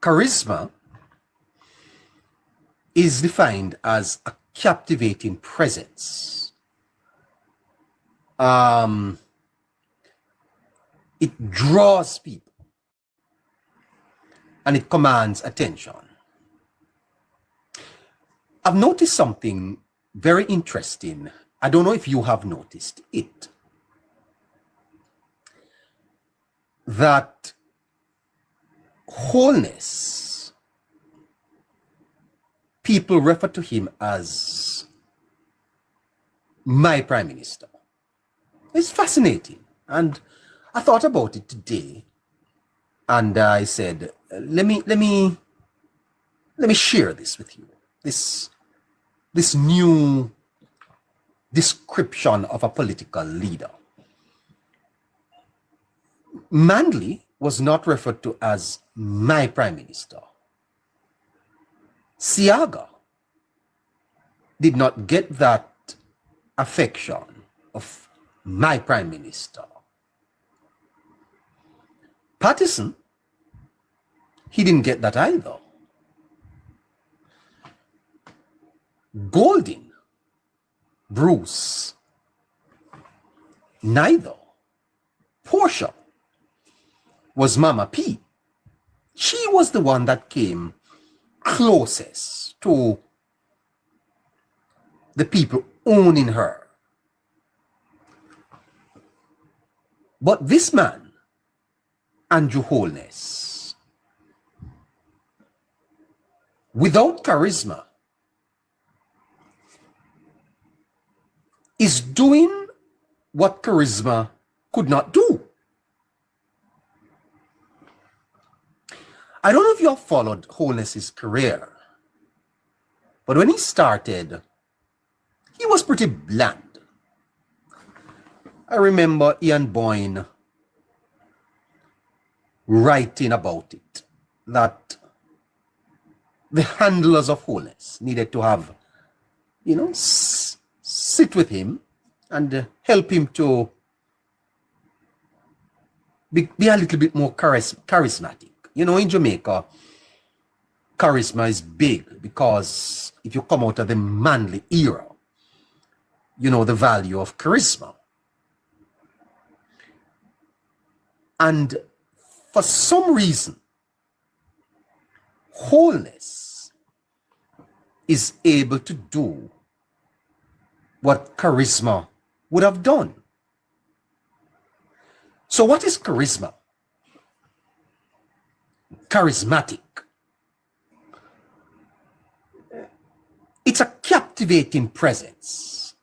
charisma is defined as a captivating presence. It draws people and it commands attention. I've noticed something very interesting. I don't know if you have noticed it. That Holness, people refer to him as my prime minister. It's fascinating. And I thought about it today and I said, let me share this with you. This new description of a political leader. Manley was not referred to as my prime minister. Siaga did not get that affection of my prime minister. Patterson, he didn't get that either. Golding, Bruce, neither. Portia was Mama P. She was the one that came closest to the people owning her. But this man, Andrew Holness, without charisma, is doing what charisma could not do. I don't know if you have followed Holness's career, but when he started, he was pretty bland. I remember Ian Boyne writing about it, that the handlers of Holness needed to have, sit with him and help him to be a little bit more charismatic. In Jamaica, charisma is big because if you come out of the Manley era, you know the value of charisma. And for some reason, Holness is able to do what charisma would have done. So what is charisma? Charismatic. It's a captivating presence.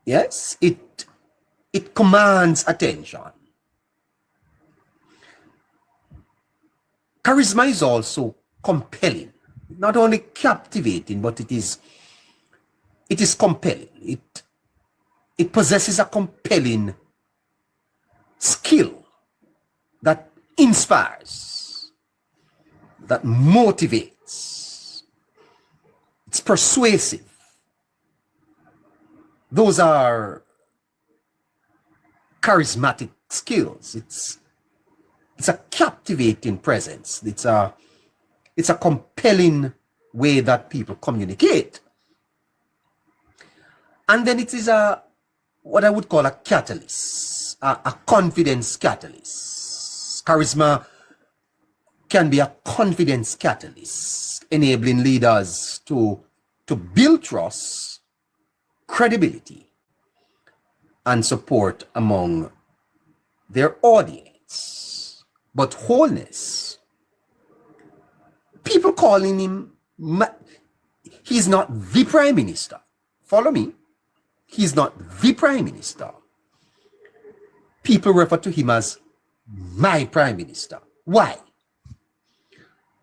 Yes, it commands attention. Charisma is also compelling. Not only captivating, but it is compelling. It possesses a compelling skill that inspires, that motivates. It's persuasive. Those are charismatic skills. It's a captivating presence. It's a compelling way that people communicate. And then it is what I would call a catalyst, a confidence catalyst. Charisma can be a confidence catalyst, enabling leaders to build trust, credibility, and support among their audience. But Holness, people calling him, he's not the prime minister. Follow me. He's not the prime minister. People refer to him as my prime minister. Why?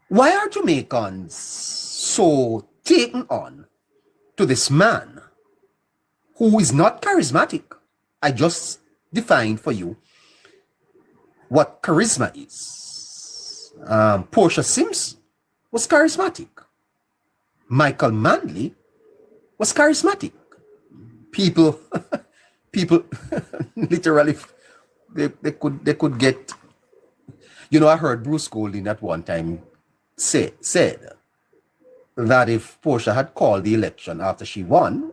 Why are Jamaicans so taken on to this man who is not charismatic? I just defined for you what charisma is. Portia Simpson was charismatic. Michael Manley was charismatic. People literally they could get You know, I heard Bruce Golding at one time said that if Portia had called the election after she won,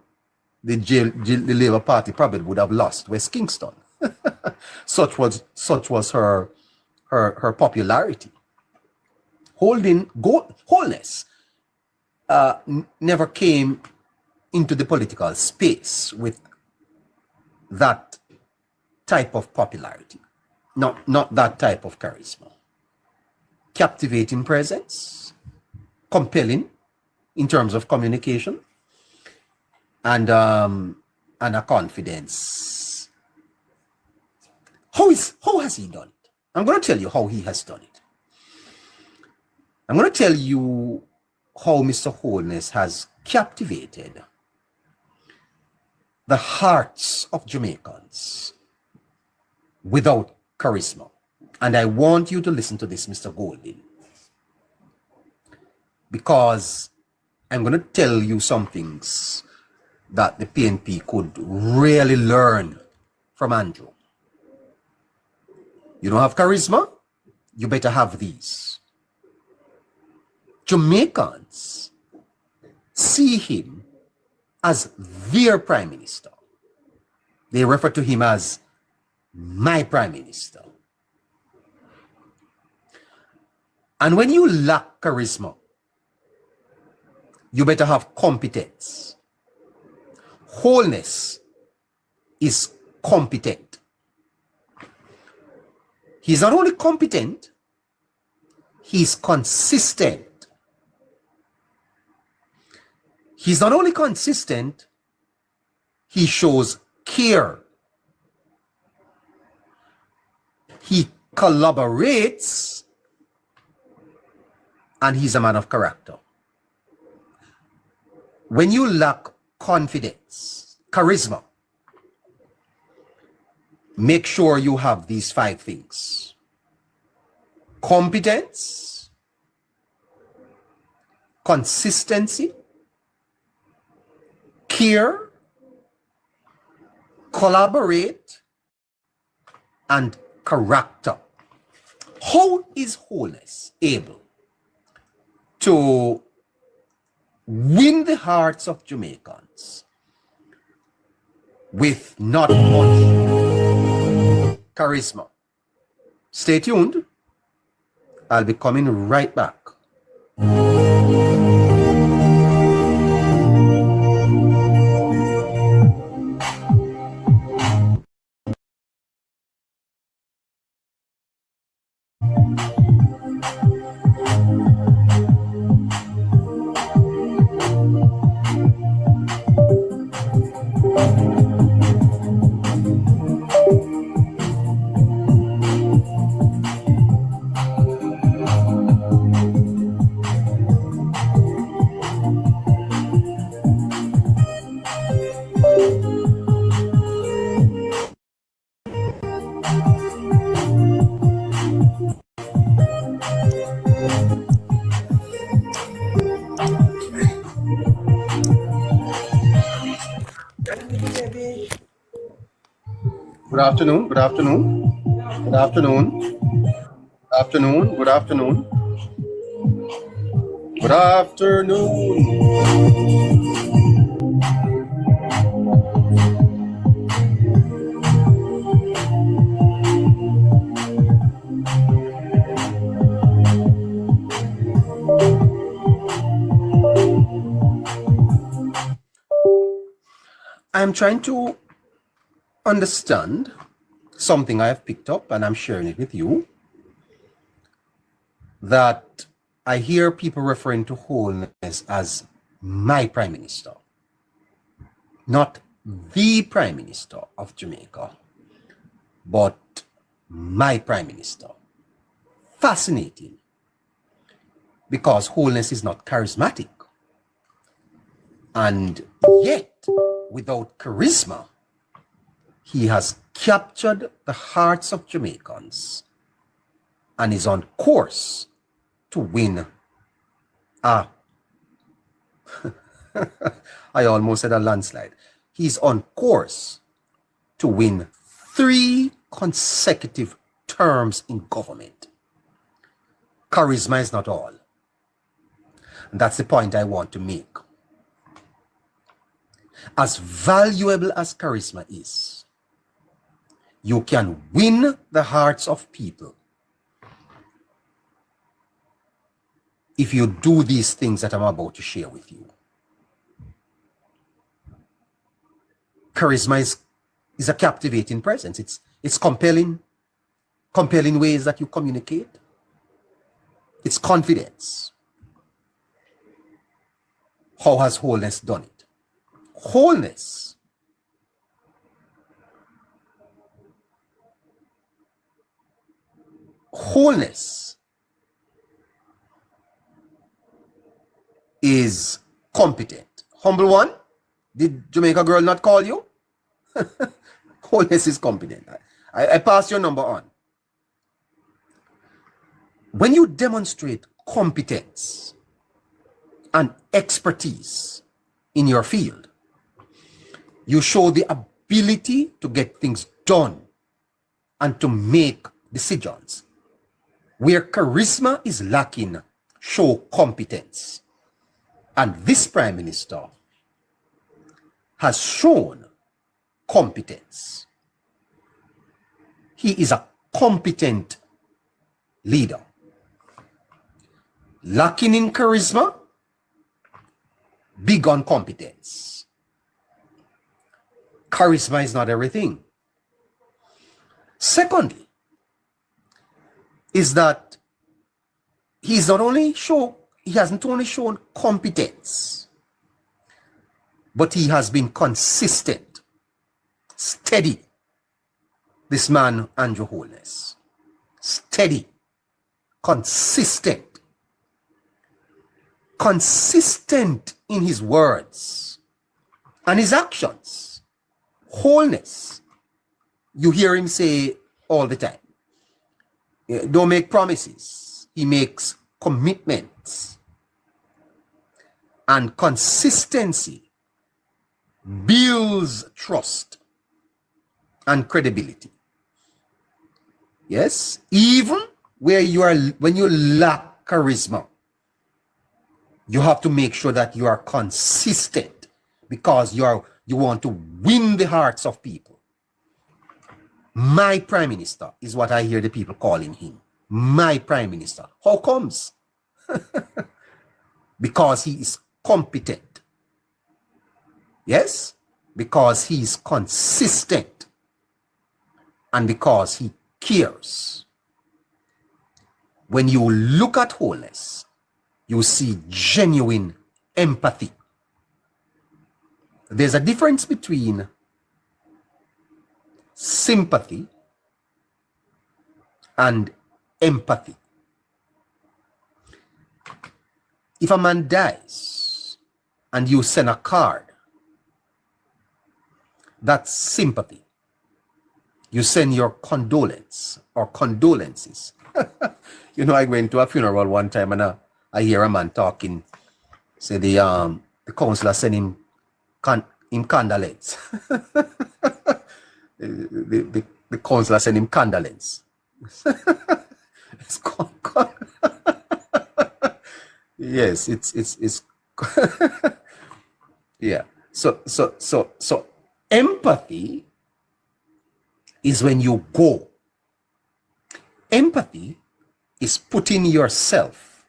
the Labour Party probably would have lost West Kingston. such was her popularity. Holness never came into the political space with that type of popularity, not that type of charisma. Captivating presence, compelling in terms of communication, and a confidence. How has he done it? I'm going to tell you how he has done it. I'm going to tell you how Mr. Holness has captivated the hearts of Jamaicans without charisma. And I want you to listen to this, Mr. Golding, because I'm going to tell you some things that the PNP could really learn from Andrew. You don't have charisma? You better have these. Jamaicans see him as their prime minister. They refer to him as my prime minister. And when you lack charisma, you better have competence. Holness is competent. He's not only competent, he's consistent. He's not only consistent, he shows care. He collaborates, and he's a man of character. When you lack confidence, charisma, make sure you have these 5 things: competence, consistency, care, collaborate, and character. How is Holness able to win the hearts of Jamaicans with not much charisma? Stay tuned. I'll be coming right back. Good afternoon, good afternoon, good afternoon, good afternoon, good afternoon, good afternoon. I'm trying to understand something I have picked up, and I'm sharing it with you, that I hear people referring to Holness as my prime minister, not the prime minister of Jamaica, but my prime minister. Fascinating, because Holness is not charismatic, and yet without charisma, he has captured the hearts of Jamaicans and is on course to win I almost said a landslide. He's on course to win 3 consecutive terms in government. charisma is not all. And that's the point I want to make. As valuable as charisma is, you can win the hearts of people if you do these things that I'm about to share with you. Charisma is a captivating presence. It's compelling ways that you communicate. It's confidence. How has Holness done it? Holness is competent. Humble one, did Jamaica girl not call you? Holness is competent. I pass your number on. When you demonstrate competence and expertise in your field, you show the ability to get things done and to make decisions. Where charisma is lacking, show competence. And this Prime Minister has shown competence. He is a competent leader. Lacking in charisma, big on competence. Charisma is not everything. Secondly, is that he hasn't only shown competence, but he has been consistent, steady. This man, Andrew Holness, steady, consistent in his words and his actions. Holness, you hear him say all the time, don't make promises. He makes commitments. And consistency builds trust and credibility. Yes, even when you lack charisma, you have to make sure that you are consistent because you want to win the hearts of people. My Prime Minister is what I hear the people calling him. My Prime Minister. How comes? Because he is competent. Yes? Because he is consistent. And because he cares. When you look at Holness, you see genuine empathy. There's a difference between sympathy and empathy. If a man dies and you send a card, that's sympathy. You send your condolence or condolences. You know, I went to a funeral one time and I hear a man talking. Say the councillor sent him condolence. the councillor sent him condolence. Yes, it's yeah. So empathy is when you go. Empathy is putting yourself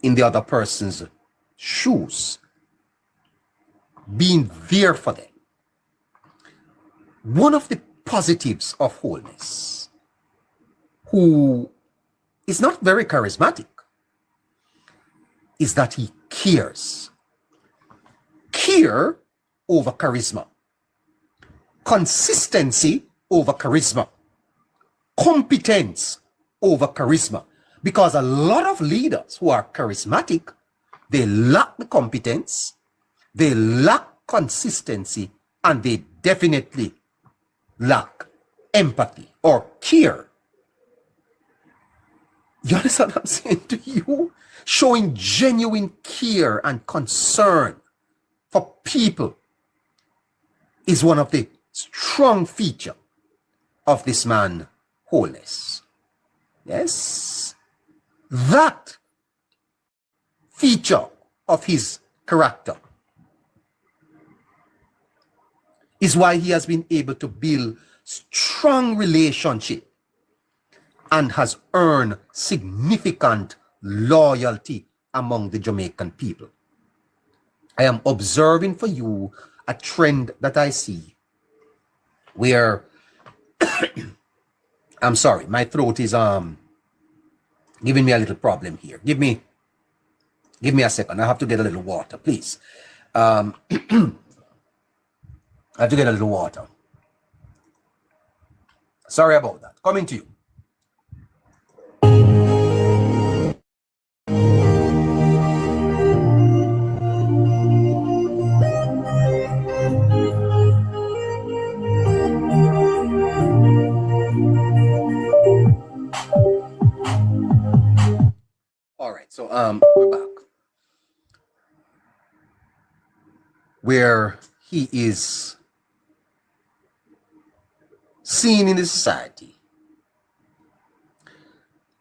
in the other person's shoes, being there for them. One of the positives of Holness, who is not very charismatic, is that he cares. Care over charisma. Consistency over charisma. Competence over charisma. Because a lot of leaders who are charismatic, they lack the competence, they lack consistency, and they definitely lack empathy or care. You understand what I'm saying to you? Showing genuine care and concern for people is one of the strong features of this man, Holness. Yes. That feature of his character is why he has been able to build strong relationship and has earned significant loyalty among the Jamaican people. I am observing for you a trend that I see where I'm sorry, my throat is giving me a little problem here. Give me a second. I have to get a little water, please. I have to get a little water. Sorry about that. Coming to you. All right, so we're back. Where he is seen in the society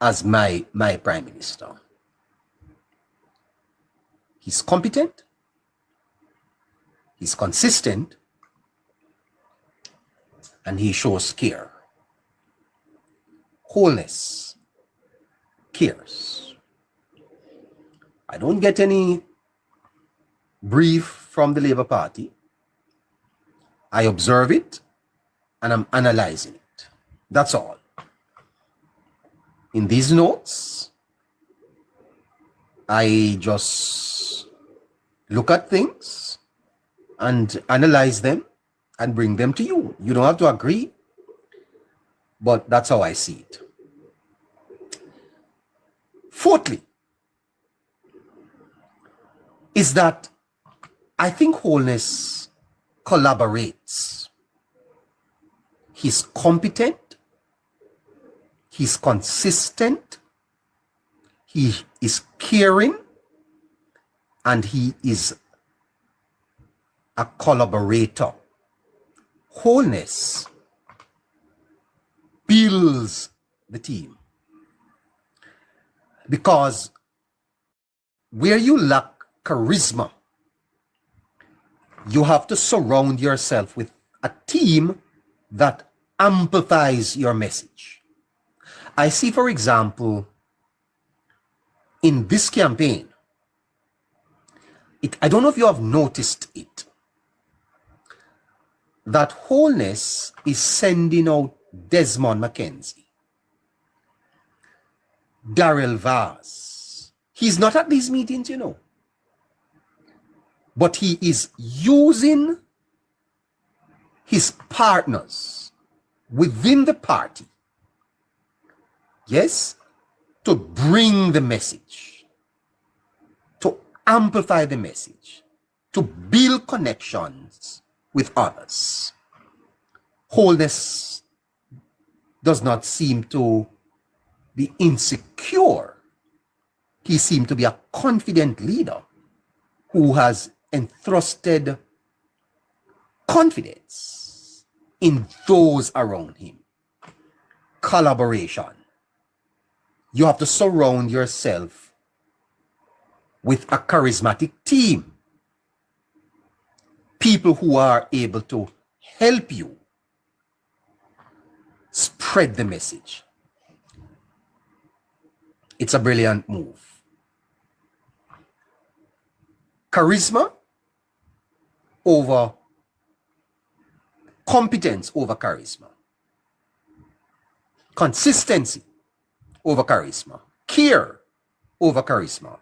as my prime minister. He's competent, he's consistent, and he shows care. Holness cares. I don't get any brief from the Labour Party. I observe it and I'm analyzing it. That's all. In these notes, I just look at things and analyze them and bring them to you. You don't have to agree, but that's how I see it. Fourthly, is that I think Holness collaborates. He's competent, he's consistent, he is caring, and he is a collaborator. Holness builds the team, because where you lack charisma, you have to surround yourself with a team that amplifies your message. I see, for example, in this campaign, I don't know if you have noticed it, that Holness is sending out Desmond McKenzie, Darrell Vaz. He's not at these meetings, you know, but he is using his partners within the party, yes, to bring the message, to amplify the message, to build connections with others. Holness does not seem to be insecure. He seems to be a confident leader who has entrusted confidence in those around him. Collaboration. You have to surround yourself with a charismatic team. People who are able to help you spread the message. It's a brilliant move. Charisma over competence over charisma. Consistency over charisma. Care over charisma.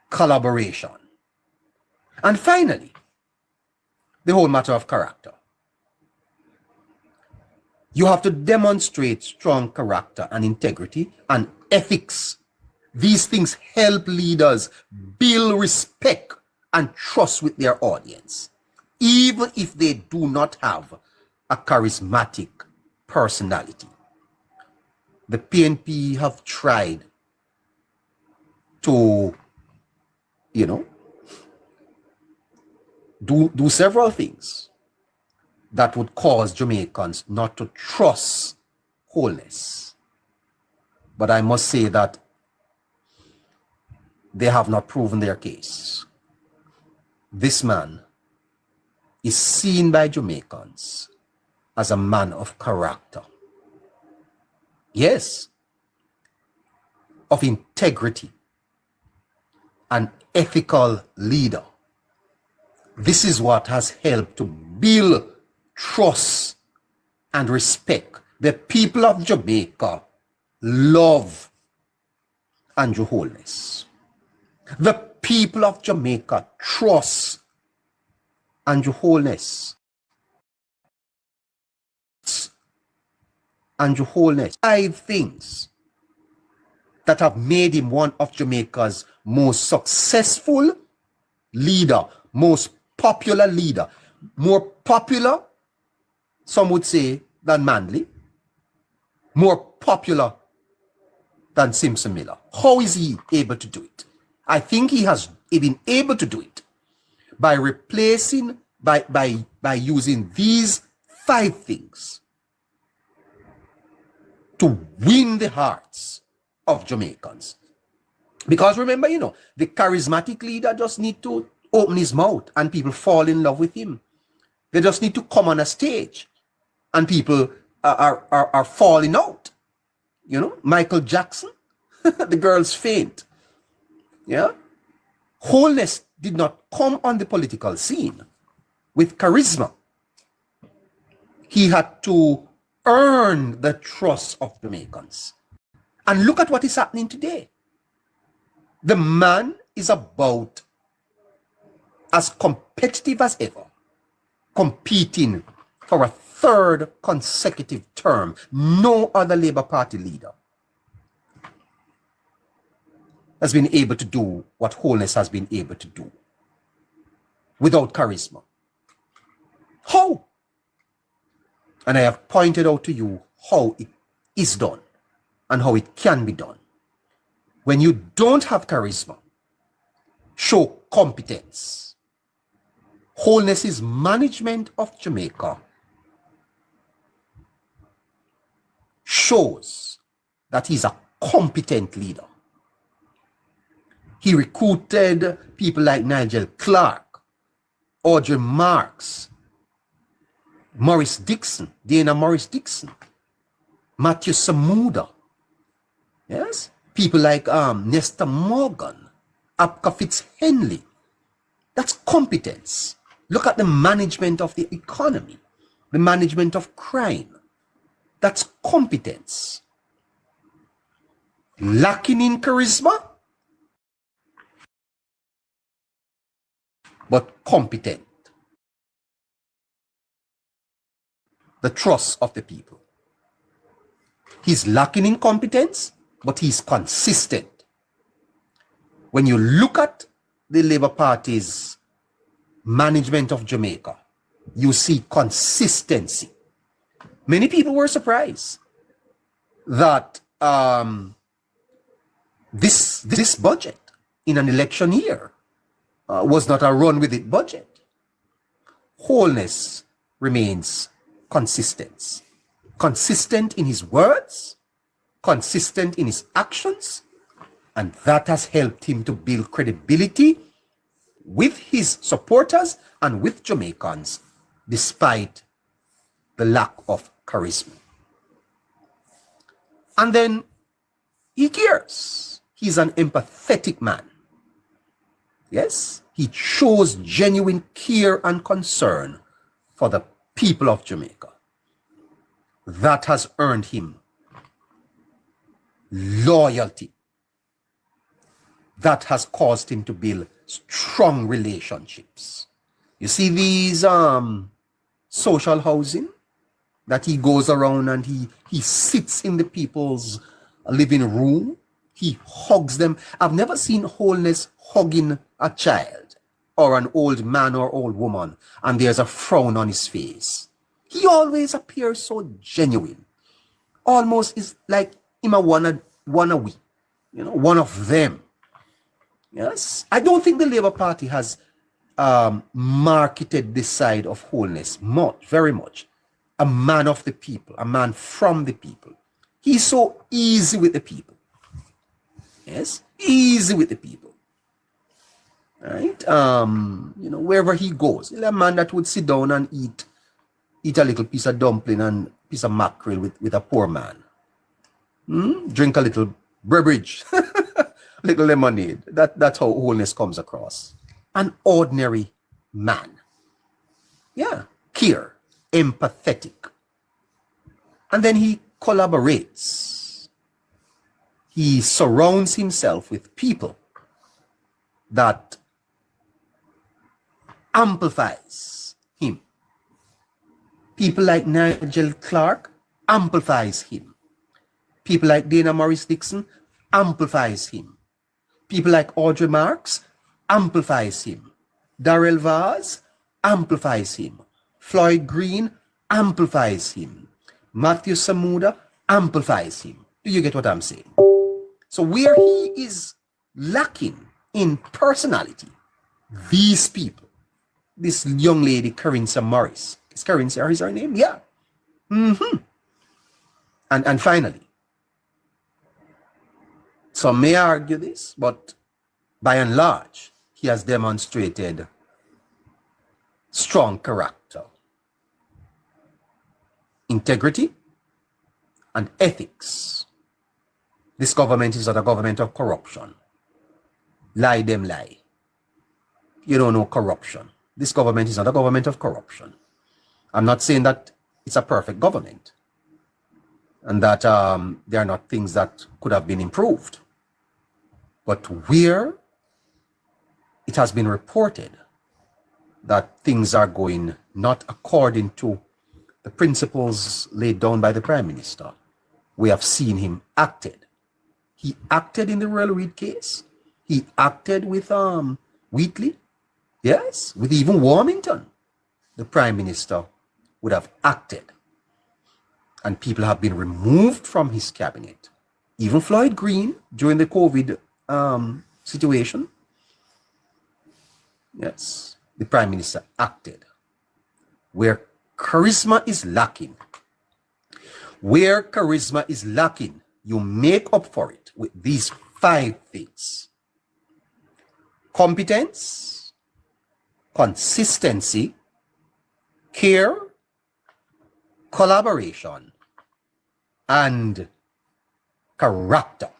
Collaboration. And finally, the whole matter of character. You have to demonstrate strong character and integrity and ethics. These things help leaders build respect and trust with their audience, even if they do not have a charismatic personality. The PNP have tried to, do several things that would cause Jamaicans not to trust Holness. But I must say that they have not proven their case. This man is seen by Jamaicans as a man of character. Yes, of integrity, an ethical leader. This is what has helped to build trust and respect. The people of Jamaica love Andrew Holness. The people of Jamaica trust Andrew Holness. Andrew Holness. 5 things that have made him one of Jamaica's most successful leader, most popular leader, more popular, some would say, than Manley, more popular than Simpson Miller. How is he able to do it? I think he has been able to do it by replacing, by using these 5 things to win the hearts of Jamaicans. Because remember, the charismatic leader just need to open his mouth and people fall in love with him. They just need to come on a stage and people are falling out. Michael Jackson, the girls faint. Yeah. Holness did not come on the political scene with charisma. He had to earn the trust of Jamaicans. And look at what is happening today. The man is about as competitive as ever, competing for a 3rd consecutive term. No other Labour Party leader has been able to do what Holness has been able to do without charisma. How? And I have pointed out to you how it is done and how it can be done. When you don't have charisma, show competence. Holness's management of Jamaica shows that he's a competent leader. He recruited people like Nigel Clark, Audrey Marks, Morris Dixon, Dana Morris Dixon, Matthew Samuda. Yes? People like Nestor Morgan, Apka Fitzhenley. That's competence. Look at the management of the economy, the management of crime. That's competence. Lacking in charisma, but competent. The trust of the people. He's lacking in competence, but he's consistent. When you look at the Labour Party's management of Jamaica, you see consistency. Many people were surprised that this budget in an election year was not a run with it budget. Holness remains consistent. Consistent in his words, consistent in his actions, and that has helped him to build credibility with his supporters and with Jamaicans, despite the lack of charisma. And then he cares. He's an empathetic man. Yes, he shows genuine care and concern for the people of Jamaica. That has earned him loyalty. That has caused him to build strong relationships. You see these social housing that he goes around and he sits in the people's living room. He hugs them. I've never seen Holness hugging a child or an old man or old woman and there's a frown on his face. He always appears so genuine. Almost is like him a one a week, one of them. Yes, I don't think the Labour Party has marketed this side of Holness very much. A man of the people, a man from the people. He's so easy with the people. Yes, easy with the people. right? Wherever he goes, he's a man that would sit down and eat a little piece of dumpling and piece of mackerel with a poor man. Drink a little beverage, little lemonade. That's how Holness comes across. An ordinary man. Yeah, care, empathetic. And then he collaborates. He surrounds himself with people that amplifies him. People like Nigel Clark amplifies him. People like Dana Morris Dixon amplifies him. People like Audrey Marks amplifies him. Darrell Vaz amplifies him. Floyd Green amplifies him. Matthew Samuda amplifies him. Do you get what I'm saying? So where he is lacking in personality, these people, this young lady, Carinsa Morris, is Carinsa her name? Yeah. And finally, some may argue this, but by and large, he has demonstrated strong character, integrity, and ethics. This government is not a government of corruption. Lie them lie. You don't know corruption. This government is not a government of corruption. I'm not saying that it's a perfect government and that there are not things that could have been improved. But where it has been reported that things are going not according to the principles laid down by the Prime Minister, we have seen him acted. He acted in the Royal Reed case. He acted with Wheatley. Yes, with even Warmington. The Prime Minister would have acted. And people have been removed from his cabinet. Even Floyd Green during the COVID situation. Yes, the Prime Minister acted. Where charisma is lacking, you make up for it with these 5 things: competence, consistency, care, collaboration, and character.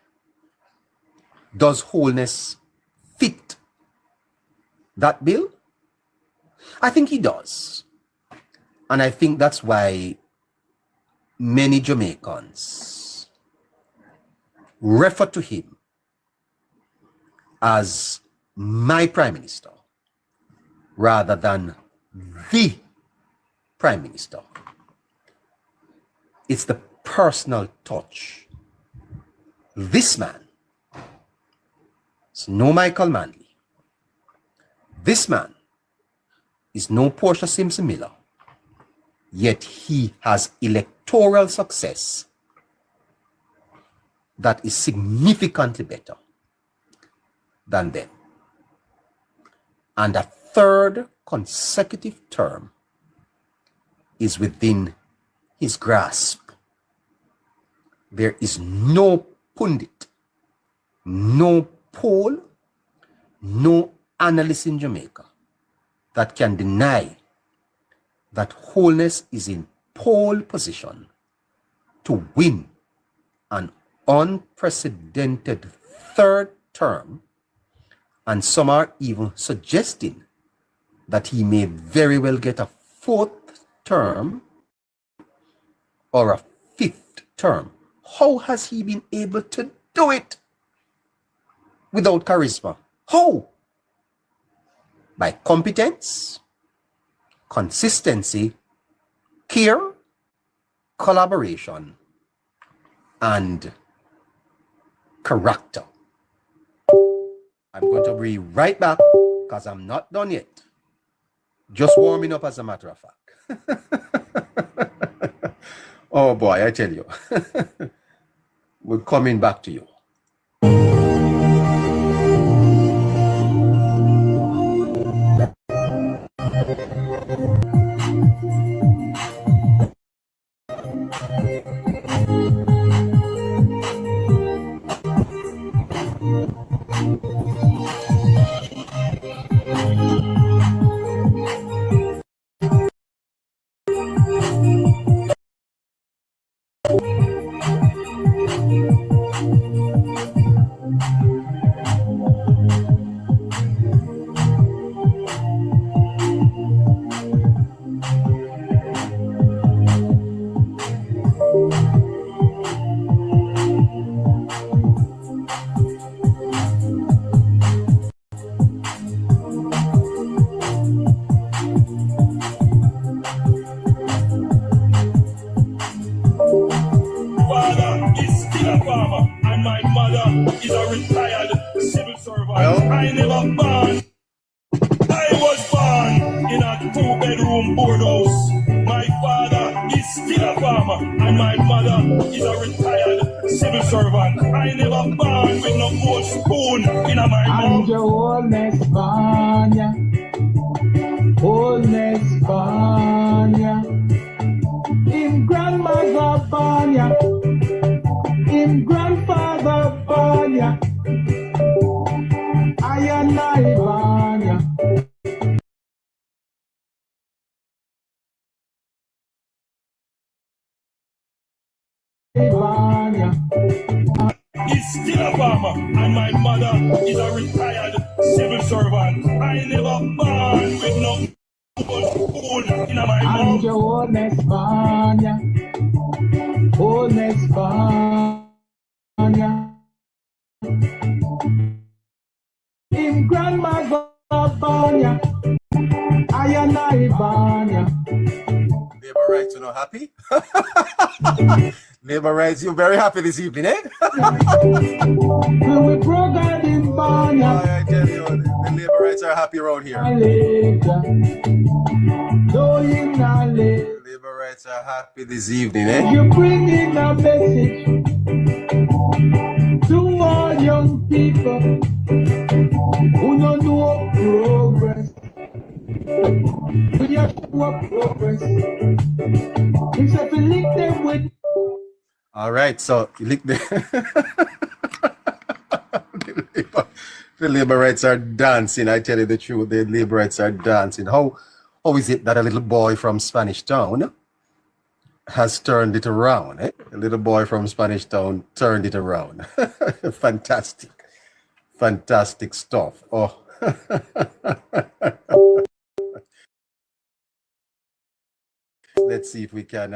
Does Holness fit that bill? I think he does. And I think that's why many Jamaicans refer to him as my Prime Minister rather than the Prime Minister. It's the personal touch. This man is no Michael Manley. This man is no Portia Simpson Miller. Yet he has electoral success that is significantly better than them. And a 3rd consecutive term is within his grasp. There is no pundit, no poll, no analyst in Jamaica that can deny that Holness is in pole position to win an unprecedented 3rd term, and some are even suggesting that he may very well get a 4th term or a 5th term. How has he been able to do it without charisma? How? By competence, consistency, care, collaboration, and character. I'm going to be right back because I'm not done yet. Just warming up, as a matter of fact. Oh boy, I tell you. We're coming back to you. Is a retired civil servant. Well, I never born. I was born in a 2-bedroom board house. My father is still a farmer, and my mother is a retired civil servant. I never born with no gold spoon in my mouth. And your Holness Banya, Holness Banya, in grandmother Banya, in grandfather Banya, I and I Banya. Banya. Is still a farmer, and my mother is a retired civil servant. I never born with no spoon in my mouth. And your Holness Banya, Holness Banya, in grandmother Banya, I and I Banya. Labor rights, you not happy? Labor rights, you're very happy this evening, eh? When we broke out in Banya, I tell you, the labor rights are happy around here. Labor rights are happy this evening, eh? You bring in a message to all young people who don't know progress. We have to work progress. Except we link them with. All right, so link the the labor rights are dancing. I tell you the truth, the labor rights are dancing. How is it that a little boy from Spanish Town has turned it around? Eh? A little boy from Spanish Town turned it around. Fantastic, fantastic stuff. Oh. Let's see if we can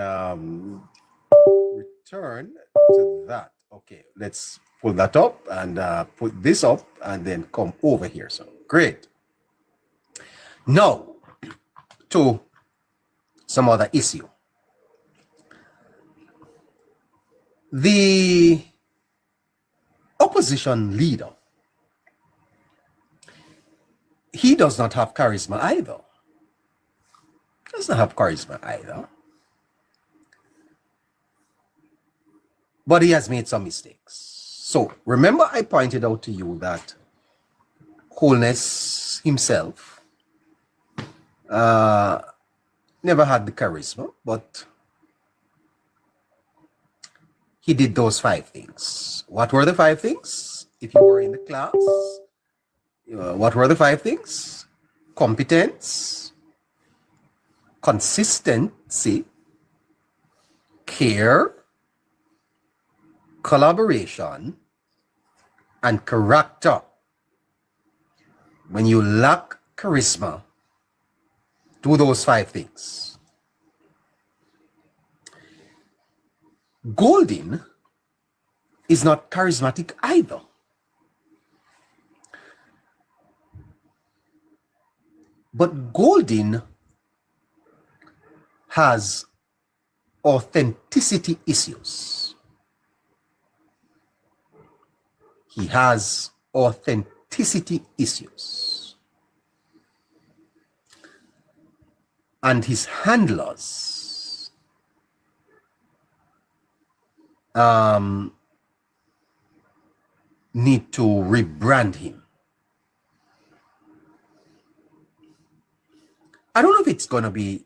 return to that. Okay, let's pull that up and put this up and then come over here. So great. Now to some other issue. The opposition leader, he does not have charisma either. Does not have charisma either. But he has made some mistakes. So remember I pointed out to you that Holness himself never had the charisma, but he did those 5 things. What were the 5 things? If you were in the class, what were the 5 things? Competence, consistency, care, collaboration, and character. When you lack charisma, do those 5 things. Golding is not charismatic either. But Golding has authenticity issues. He has authenticity issues. And his handlers need to rebrand him. I don't know if it's going to be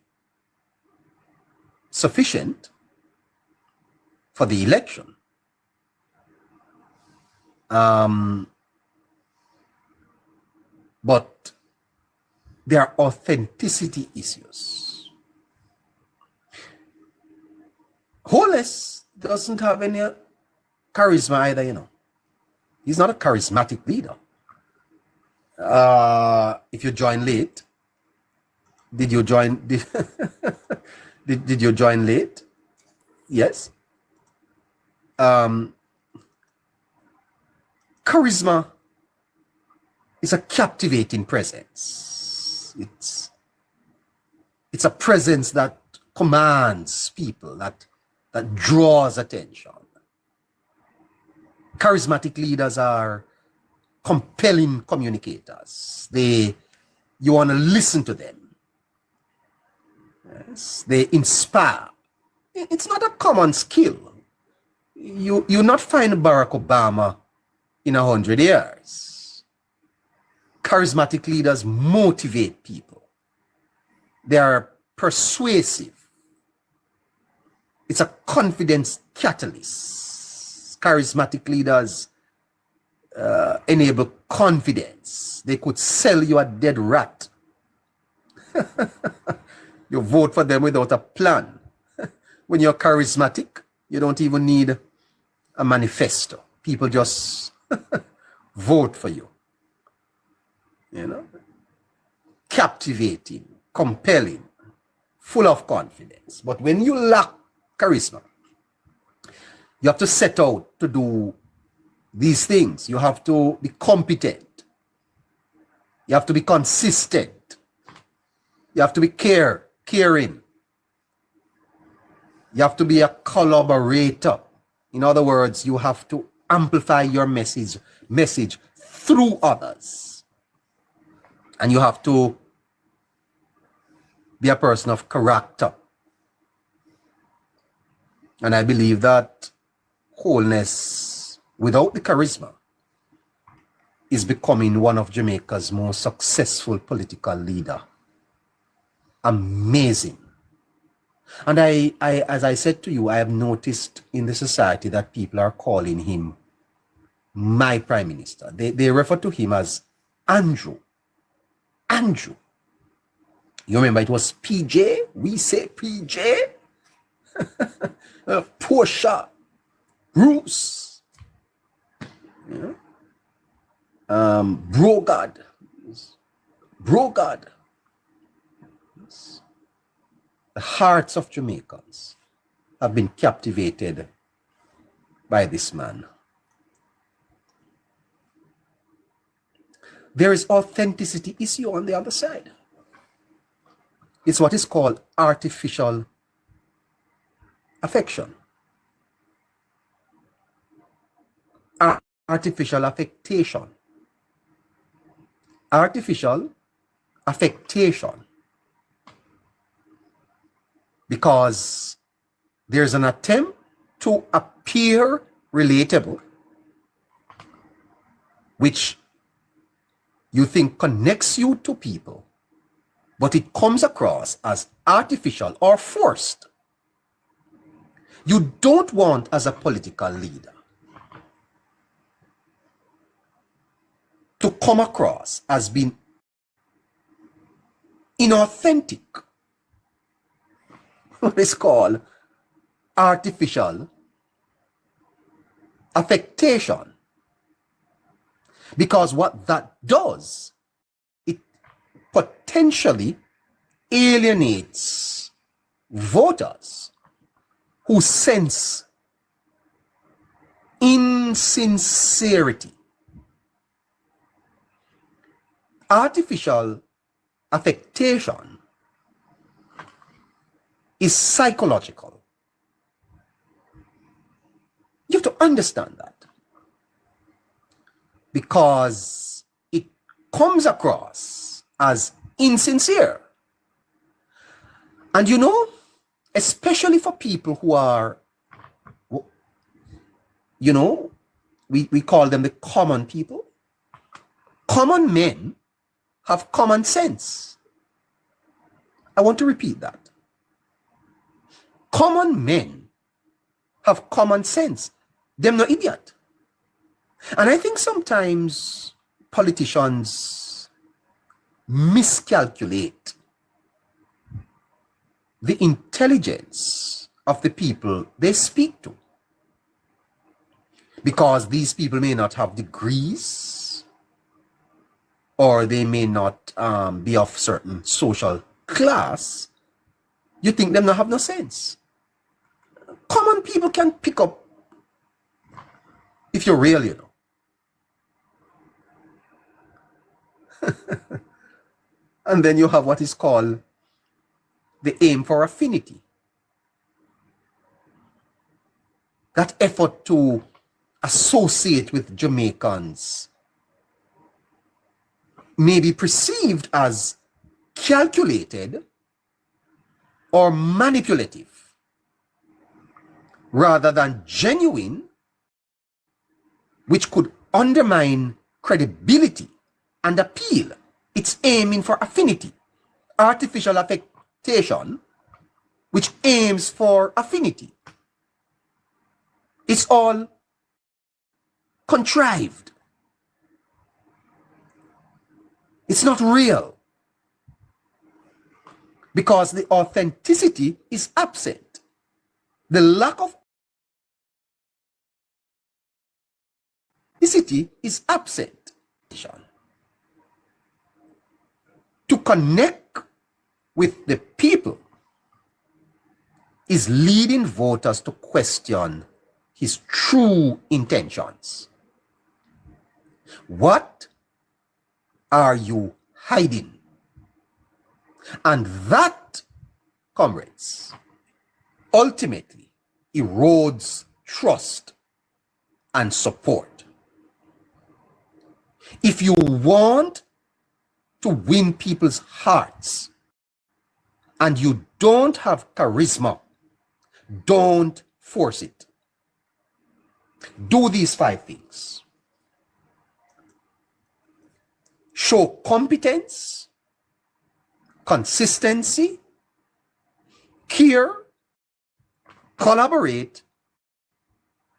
sufficient for the election. But there are authenticity issues. Holness doesn't have any charisma either, you know. He's not a charismatic leader. If you join late, did you join? Did you join late? Yes. Charisma is a captivating presence. It's a presence that commands people, that draws attention. Charismatic leaders are compelling communicators. You want to listen to them. Yes, they inspire. It's not a common skill. You not find Barack Obama in 100 years. Charismatic leaders motivate people. They are persuasive. It's a confidence catalyst. Charismatic leaders enable confidence. They could sell you a dead rat. You vote for them without a plan. When you're charismatic, you don't even need a manifesto. People just vote for you. You know? Captivating, compelling, full of confidence. But when you lack charisma, you have to set out to do these things. You have to be competent. You have to be consistent. You have to be caring. You have to be a collaborator. In other words, you have to amplify your message through others. And you have to be a person of character. And I believe that Holness, without the charisma, is becoming one of Jamaica's most successful political leader. Amazing. And I, as I said to you, I have noticed in the society that people are calling him my prime minister. They refer to him as Andrew. Andrew. You remember it was PJ? We say PJ? Portia. Bruce. Yeah. Brogard. The hearts of Jamaicans have been captivated by this man. There is authenticity issue on the other side. It's what is called artificial affection. Artificial affectation. Artificial affectation. Because there's an attempt to appear relatable, which you think connects you to people, but it comes across as artificial or forced. You don't want, as a political leader, to come across as being inauthentic. What is called artificial affectation. Because what that does, it potentially alienates voters who sense insincerity. Artificial affectation is psychological. You have to understand that. Because it comes across as insincere. And you know, especially for people who are, you know, we call them the common people. Common men have common sense. I want to repeat that. Common men have common sense. Them no idiot. And I think sometimes politicians miscalculate the intelligence of the people they speak to. because these people may not have degrees, or they may not be of certain social class, you think them not have no sense. Common people can pick up if you're real, you know. And then you have what is called the aim for affinity. That effort to associate with Jamaicans may be perceived as calculated or manipulative rather than genuine, which could undermine credibility and appeal. It's aiming for affinity. Artificial affectation, which aims for affinity. It's all contrived. It's not real, because the authenticity is absent. The lack of authenticity is absent. To connect with the people is leading voters to question his true intentions. What are you hiding? And that, comrades, ultimately erodes trust and support. If you want to win people's hearts and you don't have charisma, don't force it. Do these 5 things. Show competence, consistency, care, collaborate,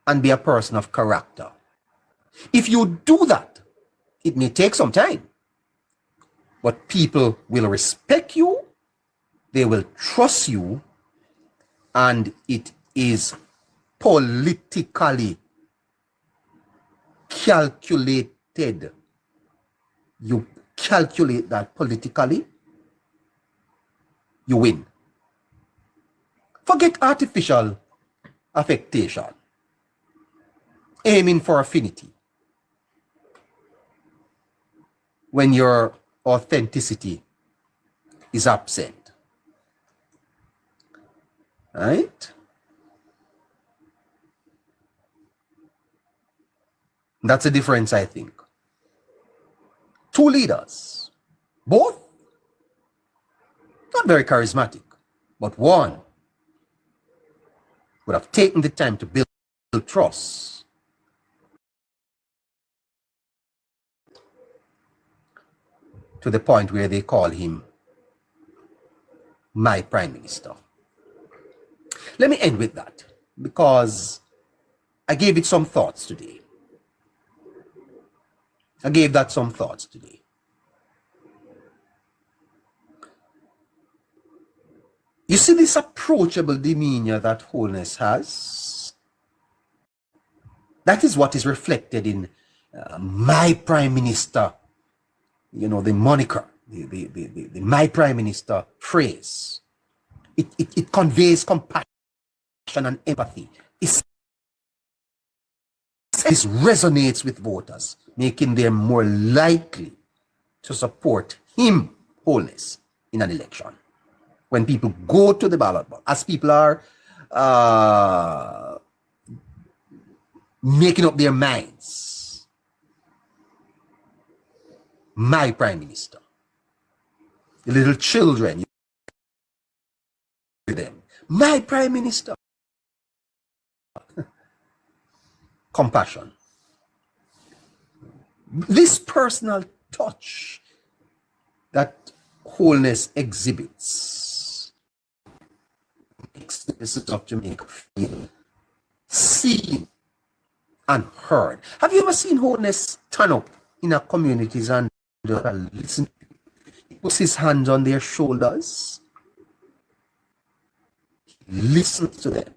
and be a person of character. If you do that, it may take some time, but people will respect you, they will trust you, and it is politically calculated. You calculate that politically, you win. Forget artificial affectation, aiming for affinity, when your authenticity is absent. Right? That's a difference, I think. 2 leaders, both not very charismatic, but one would have taken the time to build trust. To the point where they call him my prime minister. Let me end with that, because I gave it some thoughts today. I gave that some thoughts today. You see this approachable demeanor that Holness has? That is what is reflected in my prime minister, you know, the moniker, the my prime minister phrase. It conveys compassion and empathy. It resonates with voters, making them more likely to support him, Holness, in an election. When people go to the ballot box, as people are making up their minds, my prime minister, the little children, them, my prime minister. Compassion. This personal touch that Holness exhibits makes the citizens of Jamaica feel seen and heard. Have you ever seen Holness turn up in our communities and listen? He puts his hands on their shoulders, he listens to them.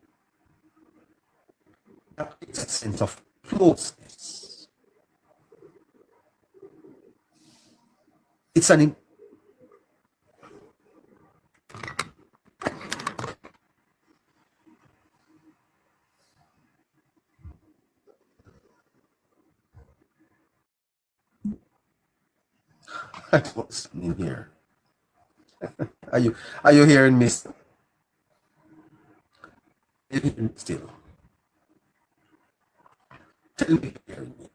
That is a sense of closeness. It's an what's in here? Are you hearing me still? Tell me you're hearing me.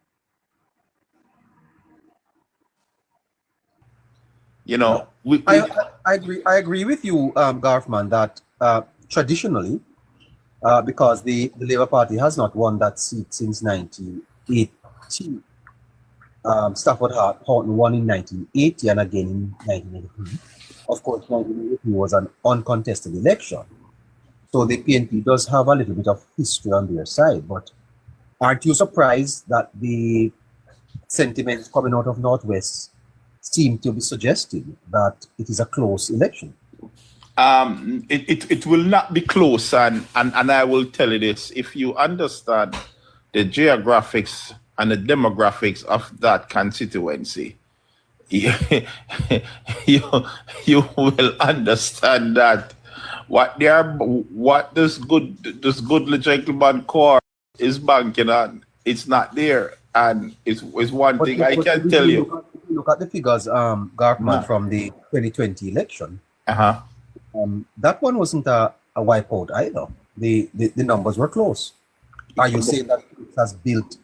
You know, I agree with you, Garfman, that traditionally, because the Labour Party has not won that seat since 1980. Stafford Houghton won in 1980 and again in 1983. Of course, 1983 was an uncontested election. So the PNP does have a little bit of history on their side. But aren't you surprised that the sentiments coming out of Northwest seem to be suggesting that it is a close election? it will not be close, and I will tell you this: if you understand the geographics and the demographics of that constituency, you will understand that what this good gentleman core is banking on, it's not there, and it's one thing I can tell you. Look at the figures, Garfman, from the 2020 election. That one wasn't a wipeout either. The numbers were close. Are you saying that it has built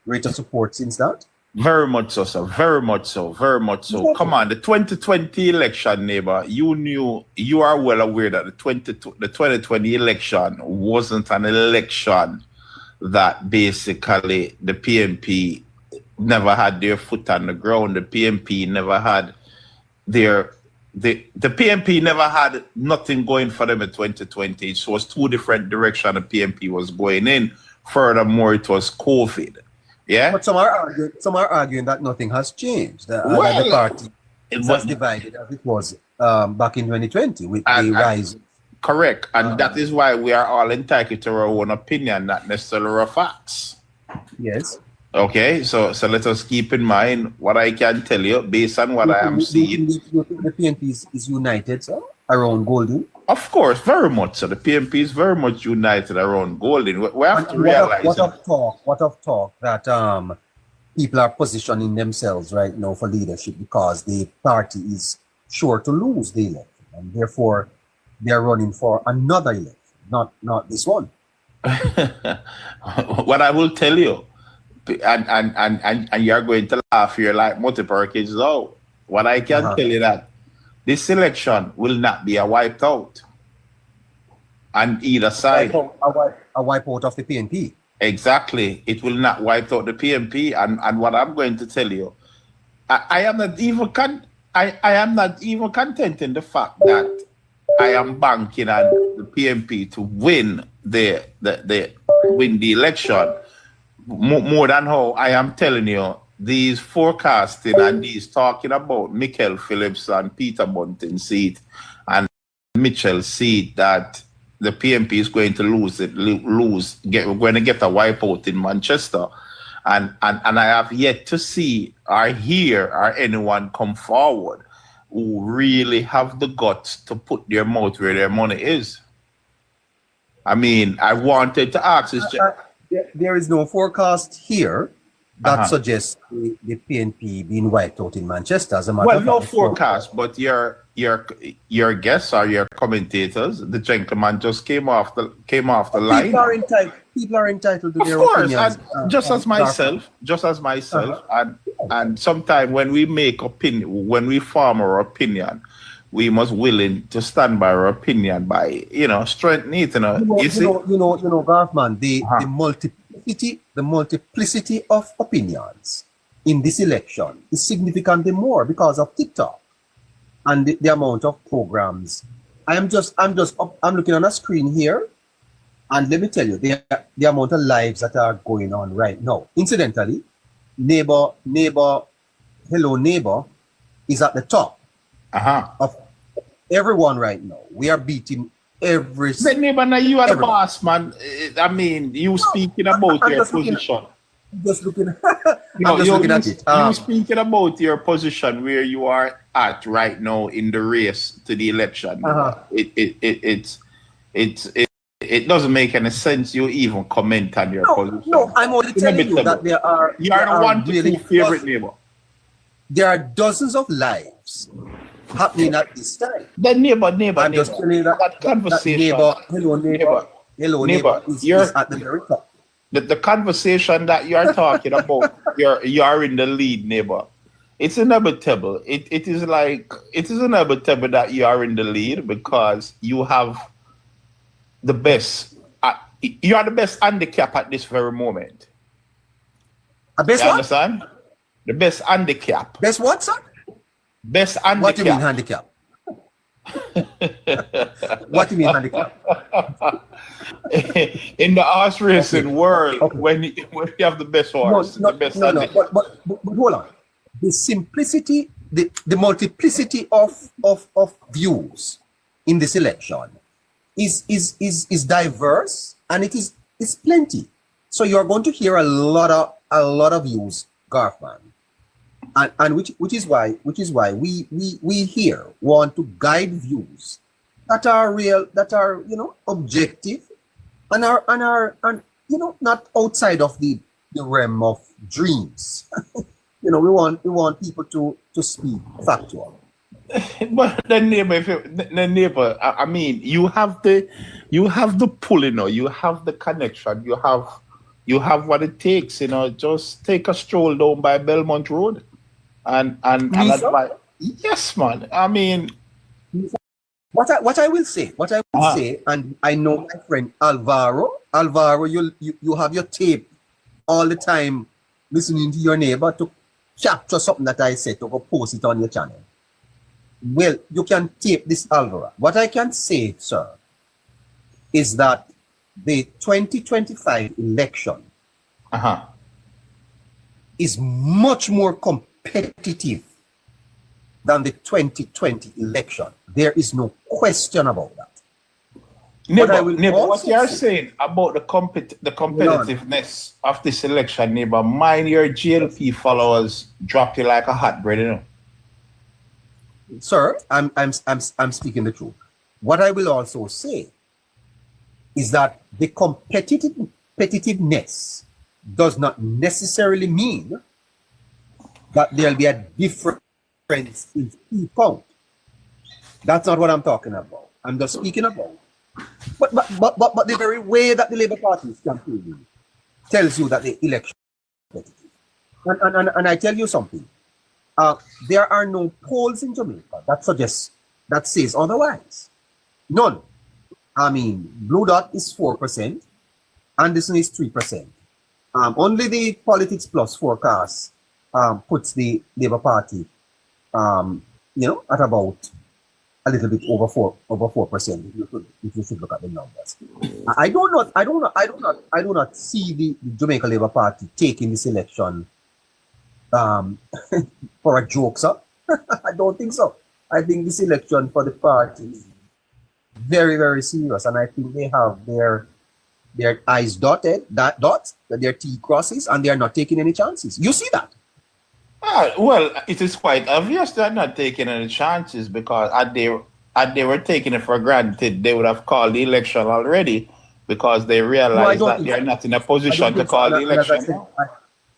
greater support since that? Very much so, sir. Very much so. Very much so. Come on, the 2020 election, neighbor. You are well aware that the 2020 election wasn't an election that basically the PNP never had their foot on the ground. The PNP never had the PNP never had nothing going for them in 2020. It was two different directions the PNP was going in. Furthermore, it was COVID. Yeah. But some are arguing that nothing has changed. That the party is as divided as it was back in 2020 with the rise. Correct. And that is why we are all entitled to our own opinion, not necessarily our facts. Yes. Okay, so let us keep in mind what I can tell you based on what I am seeing. You think the PNP is united, sir, around Golden? Of course, very much so. The PNP is very much united around Golden. We have to realize what of talk that people are positioning themselves right now for leadership because the party is sure to lose the election, and therefore they're running for another election, not this one. What I will tell you. And you're going to laugh here like multiple kids though. What I can tell you that this election will not be a wiped out on either side. A wipeout of the PNP. Exactly. It will not wipe out the PNP. And what I'm going to tell you, I am not even content in the fact that I am banking on the PNP to win the election. More than how I am telling you, these forecasting and these talking about Michael Phillips and Peter Bunting seat and Mitchell's seat that the PNP is going to we're going to get a wipeout in Manchester. And I have yet to see or hear or anyone come forward who really have the guts to put their mouth where their money is. I mean, I wanted to ask this. There is no forecast here that suggests the PNP being wiped out in Manchester. As a matter of fact, no forecast, but your guests or your commentators, the gentleman just came off the line. People are entitled to their Of opinions. course, just as myself, and sometimes when we make opinion, when we form our opinion, we must willing to stand by our opinion by strengthening it. Garfman, the multiplicity of opinions in this election is significantly more because of TikTok and the amount of programs. I'm looking on a screen here, and let me tell you the amount of lives that are going on right now. Incidentally, neighbor, hello neighbor is at the top of everyone right now. We are beating every. But neighbor, now you are the everybody. boss, man. I mean, you speaking about I'm your just looking. position. Just looking. No, I'm just looking at it. you speaking about your position where you are at right now in the race to the election. Uh-huh. It doesn't make any sense you even comment on your position. No, I'm only telling you that you are the one to really two favorite neighbor. there are dozens of lives happening at this time. The neighbor. I'm just telling you that conversation. hello neighbor is at the very top. The conversation that you are talking about, you are in the lead, neighbor. It's inevitable. It is inevitable that you are in the lead because you have the best. You are the best handicap at this very moment. A best You what? understand? The best handicap. Best what, sir? Best handicap. What do you mean handicap? What do you mean handicap? In the horse racing world, when you have the best horse, the best handicap. But hold on. The simplicity, the multiplicity of views in this election is diverse, and it's plenty. So you're going to hear a lot of views, Garfman, and which is why we here want to guide views that are real, that are objective, and are not outside of the realm of dreams. We want people to speak factual. But the neighbor, I mean, you have the pull, you have the connection, you have what it takes, just take a stroll down by Belmont Road and yes, man. I mean, what I will say, and I know my friend Alvaro, you have your tape all the time listening to your neighbor to capture something that I said to go post it on your channel. Well, you can tape this, Alvaro. What I can say, sir, is that the 2025 election is much more competitive than the 2020 election. There is no question about that. What you're saying about the competitiveness of this election, neighbor, mind your GLP followers drop you like a hot bread, Sir, I'm speaking the truth. What I will also say is that the competitiveness does not necessarily mean that there'll be a difference in key count. That's not what I'm talking about. I'm just speaking about. But the very way that the Labour Party is campaigning tells you that the election is competitive. And I tell you something. There are no polls in Jamaica that says otherwise. None. I mean, Blue Dot is 4%, Anderson is 3%. Only the Politics Plus forecast puts the Labour Party, at about a little bit over 4%. If you should look at the numbers, I do not see the Jamaica Labour Party taking this election for a joke, sir. I don't think so. I think this election for the party is very, very serious, and I think they have their I's dotted, their T crosses, and they are not taking any chances. You see that? Well, it is quite obvious they're not taking any chances because had they were taking it for granted, they would have called the election already because they realize that they're not in a position to call the election.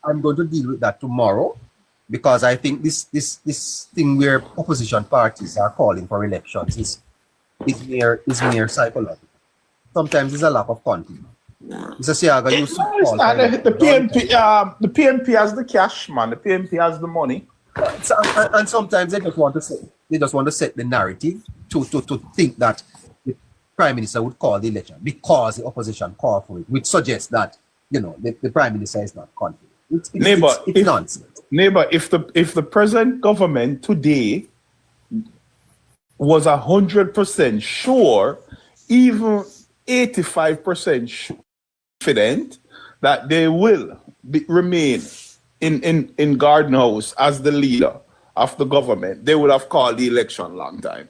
I'm going to deal with that tomorrow because I think this thing where opposition parties are calling for elections is mere psychological. Sometimes it's a lack of confidence. Mr. Siaga, you should call the PNP has the cash, man. The PNP has the money. And sometimes they just want to set the narrative to think that the Prime Minister would call the election because the opposition called for it, which suggests that the Prime Minister is not confident. It's nonsense. Neighbor, if the present government today was 100% sure, even 85% confident that they will remain in Garden House as the leader of the government, they would have called the election long time.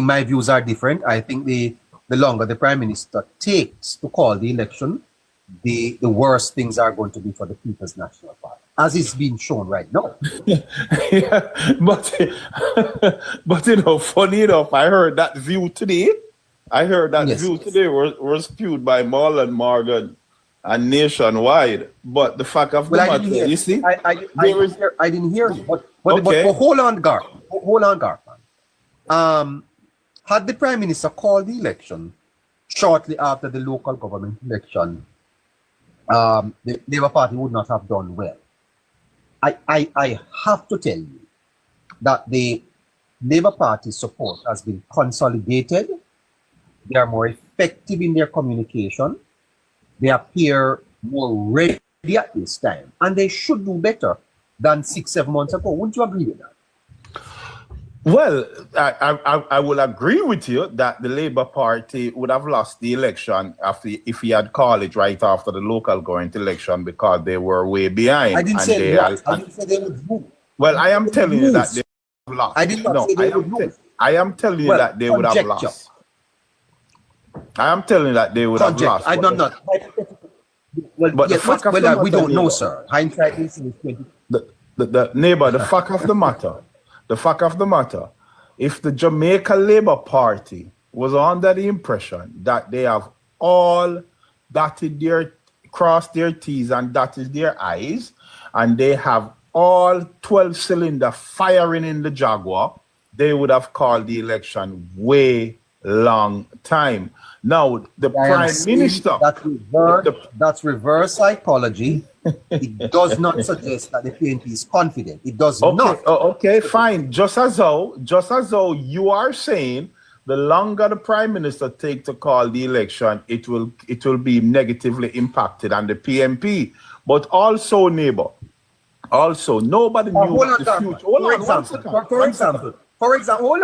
my views are different. I think the longer the Prime Minister takes to call the election, the worse things are going to be for the People's National Party, as is being shown right now. Yeah, but funny enough, I heard that view today. Today was spewed by Marlon Morgan and nationwide. But the fact of the matter, you see, I didn't hear you. But hold on, Garth. Had the Prime Minister called the election shortly after the local government election, the Labour Party would not have done well. I have to tell you that the Labour Party support has been consolidated. They are more effective in their communication. They appear more ready at this time. And they should do better than 6-7 months ago. Wouldn't you agree with that? Well, I will agree with you that the Labour Party would have lost the election if he had called it right after the local government election because they were way behind. I didn't say they would lose. Well, I am telling you that they would have lost. I did not say they would lose. I am telling you that they would have lost. I am telling you that they would have lost. I don't know. Well, but yes, the fact of the matter, we don't know, sir. Hindsight is 20. The neighbor, the fact of the matter, if the Jamaica Labour Party was under the impression that they have all crossed their T's and dotted their I's, and they have all 12 cylinder firing in the Jaguar, they would have called the election way long time. Now, the Prime Minister... That's reverse psychology. It does not suggest that the PNP is confident. It does not. Okay, fine. Just as though you are saying the longer the Prime Minister take to call the election, it will be negatively impacted on the PNP. But also, neighbor, nobody knew the future. For example, hold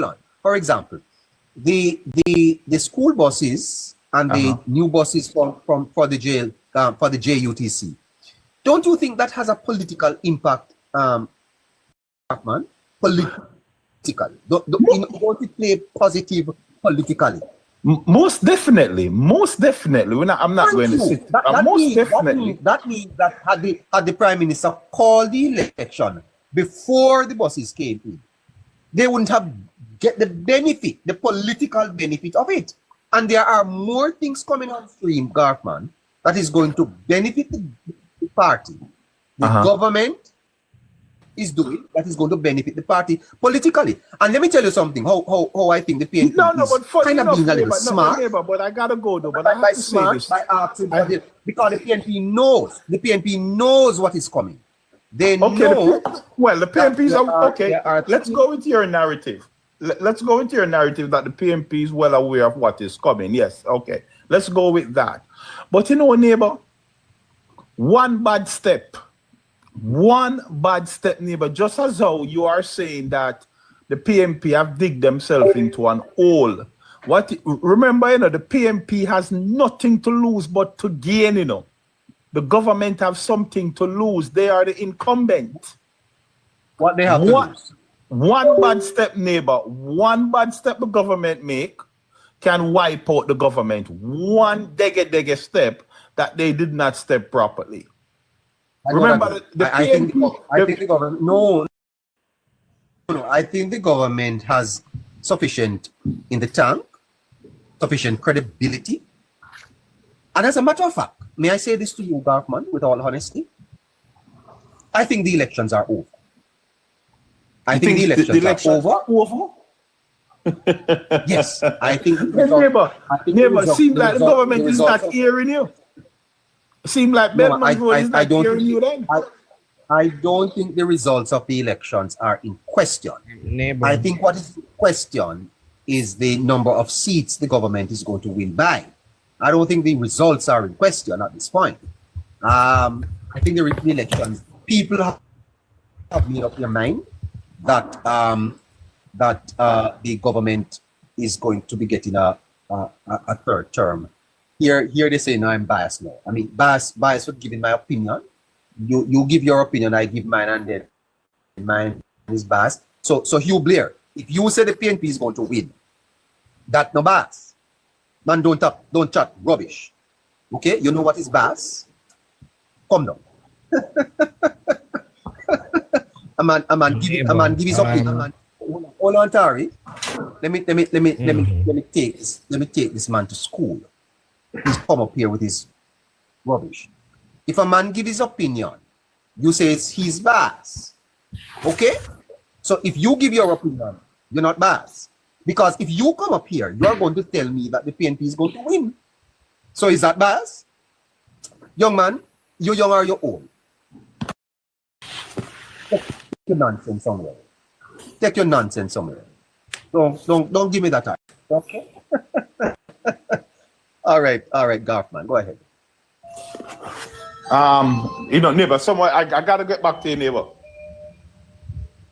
on. For example, the school buses and the new buses for the jail for the JUTC. Don't you think that has a political impact, man? Political. Don't it play positive politically? Most definitely. I'm not going to sit. That means that had the Prime Minister called the election before the buses came in, they wouldn't have get the benefit, the political benefit of it. And there are more things coming on stream, Garthman, that is going to benefit the party. The government is doing that is going to benefit the party politically. And let me tell you something, how I think the PNP is kind of being a little smart. But I gotta go though. But I have to say this. Because the PNP knows what is coming. They know. The PNP is okay. Let's go into your narrative. Let's go into your narrative that the PNP is well aware of what is coming. Yes, okay. Let's go with that. But neighbor, one bad step, neighbor, just as how you are saying that the PNP have digged themselves into an hole. Remember, the PNP has nothing to lose but to gain, The government have something to lose. They are the incumbent. What they have to lose? One bad step, neighbor, one bad step the government make can wipe out the government. One dege step that they did not step properly. Remember, I think the government. No, I think the government has sufficient in the tank, sufficient credibility. And as a matter of fact, may I say this to you, Garthman, with all honesty? I think the elections are over. I think the elections are over. Yes, I think. Neighbor, seems like the government is not hearing you. Seems like Bedman is not hearing you then. I don't think the results of the elections are in question. Neighbor. I think what is in question is the number of seats the government is going to win by. I don't think the results are in question at this point. I think the elections, people have made up their mind that the government is going to be getting a third term. Here they say, no, I'm biased now. I mean, biased for giving my opinion. You give your opinion, I give mine, and then mine is biased. So Hugh Blair, if you say the PNP is going to win, that no bass. Man, don't chat rubbish. Okay, you know what is bass? Come down. a man give his opinion. Hold on, Tari. Let me take this man to school. He's come up here with his rubbish. If a man give his opinion, you say he's biased. Okay? So if you give your opinion, you're not biased. Because if you come up here, you are going to tell me that the PNP is going to win. So is that biased? Young man, you're young or you're old? Take your nonsense somewhere. Take your nonsense somewhere. Don't give me that time. Okay? All right, Garfman, go ahead. Neighbor, somewhere I gotta get back to you, neighbor.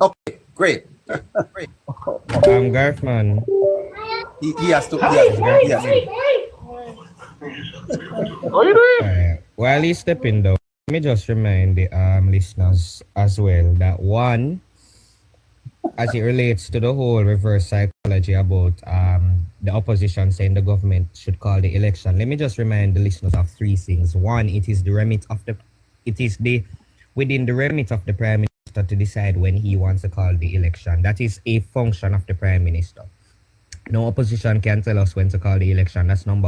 Okay, great. Garfman. He has to. What are you doing? While he's stepping down, let me just remind the listeners as well that one, as it relates to the whole reverse psychology about the opposition saying the government should call the election, let me just remind the listeners of three things. One, it is within the remit of the Prime Minister to decide when he wants to call the election. That is a function of the Prime Minister. No opposition can tell us when to call the election. That's number